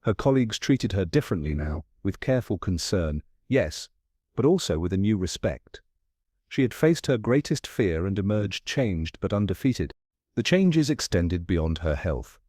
Her colleagues treated her differently now, with careful concern, yes, but also with a new respect. She had faced her greatest fear and emerged changed but undefeated. The changes extended beyond her health.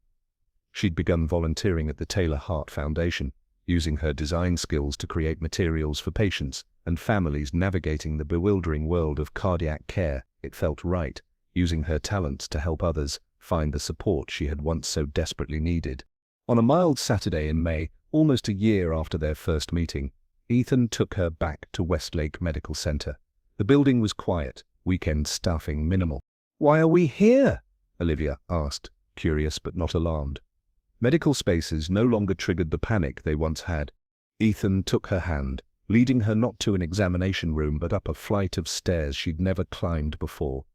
She'd begun volunteering at the Taylor Heart Foundation, using her design skills to create materials for patients and families navigating the bewildering world of cardiac care. It felt right, using her talents to help others find the support she had once so desperately needed. On a mild Saturday in May, almost a year after their first meeting, Ethan took her back to Westlake Medical Center. The building was quiet, weekend staffing minimal. "Why are we here?" Olivia asked, curious but not alarmed. Medical spaces no longer triggered the panic they once had. Ethan took her hand, leading her not to an examination room but up a flight of stairs she'd never climbed before.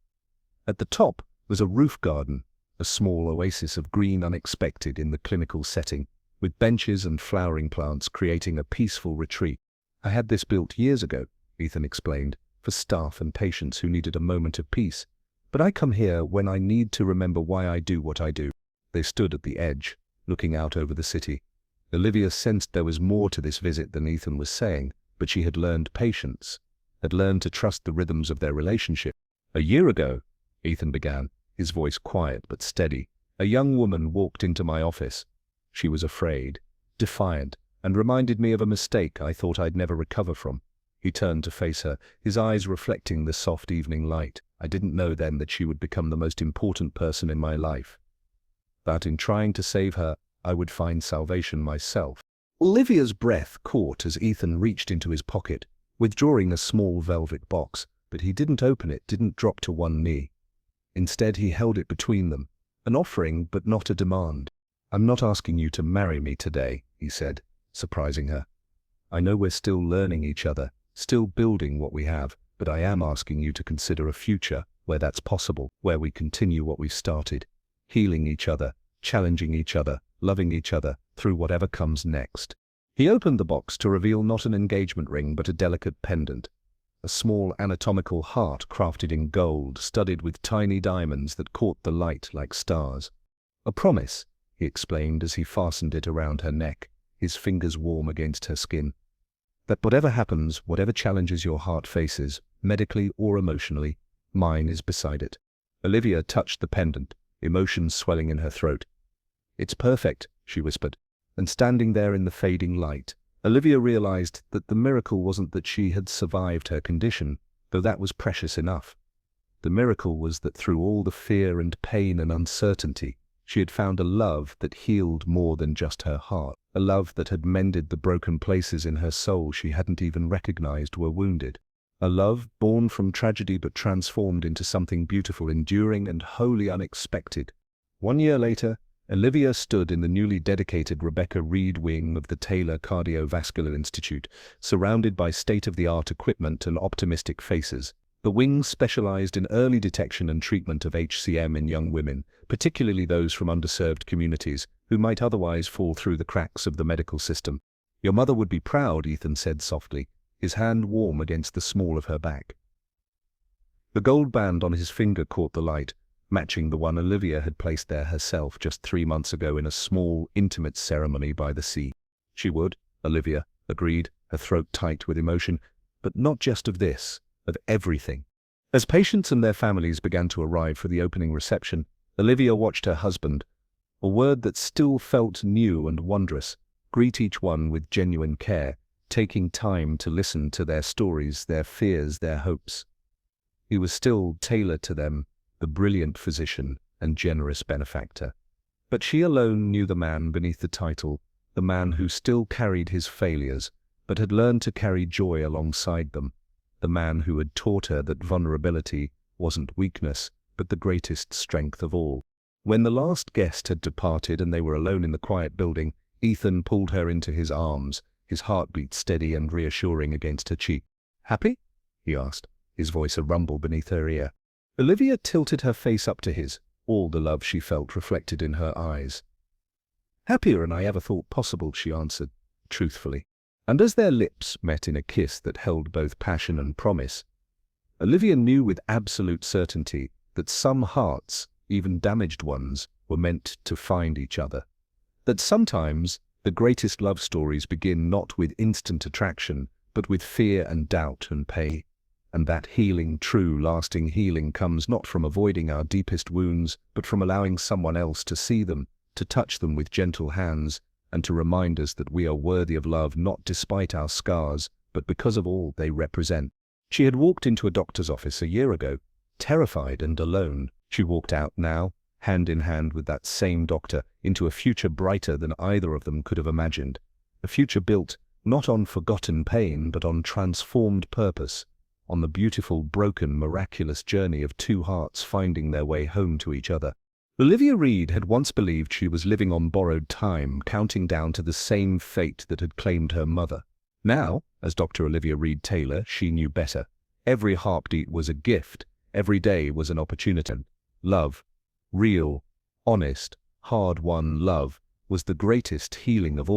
At the top was a roof garden, a small oasis of green unexpected in the clinical setting, with benches and flowering plants creating a peaceful retreat. "I had this built years ago," Ethan explained, "for staff and patients who needed a moment of peace. But I come here when I need to remember why I do what I do." They stood at the edge, looking out over the city. Olivia sensed there was more to this visit than Ethan was saying, but she had learned patience, had learned to trust the rhythms of their relationship. "A year ago," Ethan began, his voice quiet but steady, "a young woman walked into my office. She was afraid, defiant, and reminded me of a mistake I thought I'd never recover from." He turned to face her, his eyes reflecting the soft evening light. "I didn't know then that she would become the most important person in my life. That in trying to save her, I would find salvation myself." Olivia's breath caught as Ethan reached into his pocket, withdrawing a small velvet box, but he didn't open it, didn't drop to one knee. Instead, he held it between them, an offering but not a demand. "I'm not asking you to marry me today," he said, surprising her. "I know we're still learning each other, still building what we have, but I am asking you to consider a future where that's possible, where we continue what we've started, healing each other, challenging each other, loving each other through whatever comes next." He opened the box to reveal not an engagement ring but a delicate pendant, a small anatomical heart crafted in gold, studded with tiny diamonds that caught the light like stars. "A promise," he explained as he fastened it around her neck, his fingers warm against her skin. "That whatever happens, whatever challenges your heart faces, medically or emotionally, mine is beside it." Olivia touched the pendant, emotions swelling in her throat. "It's perfect," she whispered, and standing there in the fading light, Olivia realized that the miracle wasn't that she had survived her condition, though that was precious enough. The miracle was that through all the fear and pain and uncertainty, she had found a love that healed more than just her heart, a love that had mended the broken places in her soul she hadn't even recognized were wounded. A love born from tragedy but transformed into something beautiful, enduring, and wholly unexpected. 1 year later, Olivia stood in the newly dedicated Rebecca Reed wing of the Taylor Cardiovascular Institute, surrounded by state-of-the-art equipment and optimistic faces. The wing specialized in early detection and treatment of HCM in young women, particularly those from underserved communities who might otherwise fall through the cracks of the medical system. "Your mother would be proud," Ethan said softly, his hand warm against the small of her back. The gold band on his finger caught the light, matching the one Olivia had placed there herself just 3 months ago in a small, intimate ceremony by the sea. She would, Olivia agreed, her throat tight with emotion, but not just of this, of everything. As patients and their families began to arrive for the opening reception, Olivia watched her husband, a word that still felt new and wondrous, greet each one with genuine care, taking time to listen to their stories, their fears, their hopes. He was still tailored to them, the brilliant physician and generous benefactor. But she alone knew the man beneath the title, the man who still carried his failures, but had learned to carry joy alongside them, the man who had taught her that vulnerability wasn't weakness, but the greatest strength of all. When the last guest had departed and they were alone in the quiet building, Ethan pulled her into his arms, his heartbeat steady and reassuring against her cheek. "Happy?" he asked, his voice a rumble beneath her ear. Olivia tilted her face up to his, all the love she felt reflected in her eyes. "Happier than I ever thought possible," she answered, truthfully. And as their lips met in a kiss that held both passion and promise, Olivia knew with absolute certainty that some hearts, even damaged ones, were meant to find each other. That sometimes the greatest love stories begin not with instant attraction, but with fear and doubt and pain. And that healing, true, lasting healing comes not from avoiding our deepest wounds, but from allowing someone else to see them, to touch them with gentle hands, and to remind us that we are worthy of love not despite our scars, but because of all they represent. She had walked into a doctor's office a year ago, terrified and alone. She walked out now, hand in hand with that same doctor, into a future brighter than either of them could have imagined. A future built not on forgotten pain, but on transformed purpose, on the beautiful, broken, miraculous journey of two hearts finding their way home to each other. Olivia Reed had once believed she was living on borrowed time, counting down to the same fate that had claimed her mother. Now, as Dr. Olivia Reed Taylor, she knew better. Every heartbeat was a gift, every day was an opportunity. Love, real, honest, hard-won love, was the greatest healing of all.